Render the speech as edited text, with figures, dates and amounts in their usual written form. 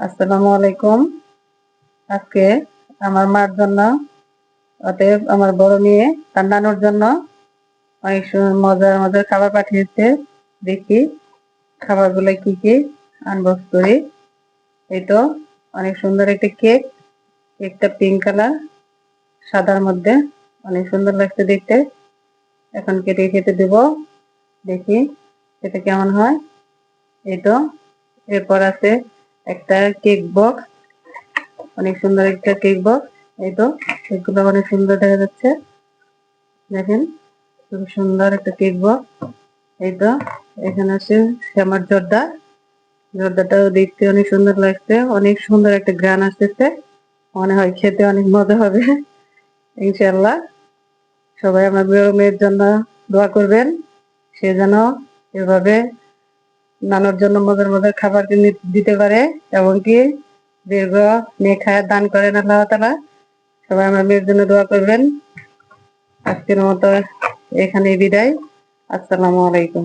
আসসালামু আলাইকুম। আজকে আমার মার জন্য, অতএব আমার বড় মেয়ে তার নানুর জন্য অনেক মজার মজার খাবার পাঠিয়েছে। দেখি খাবারগুলো কি কি আনবক্স করি। এই তো অনেক সুন্দর একটা কেক। কেকটা পিঙ্ক কালার, সাদার মধ্যে, অনেক সুন্দর লাগছে দেখতে। এখন কেটে খেতে দেব, দেখি খেতে কেমন হয়। এই তো এরপর আছে একটা কেক বক্স, অনেক সুন্দর একটা কেক বক্স। এই তো কেকগুলো অনেক সুন্দর দেখা যাচ্ছে, দেখেন খুব সুন্দর একটা কেক বক্স। এই তো এখানে আছে শ্যামার জর্দা। জর্দাটাও দেখতে অনেক সুন্দর লাগছে, অনেক সুন্দর একটা গ্রান আসতেছে। মনে হয় খেতে অনেক মজা হবে ইনশাল্লাহ। সবাই আমার বড় মেয়ের জন্য দোয়া করবেন, সে যেন এভাবে নানার জন্য মজার মজার খাবার কিনে দিতে পারে এবং কি দীর্ঘ নেক হায়াত দান করেন আল্লাহ তাআলা। সবাই আমার মেয়ের জন্য দোয়া করবেন। আজকের মতো এখানেই বিদায়। আসসালামু আলাইকুম।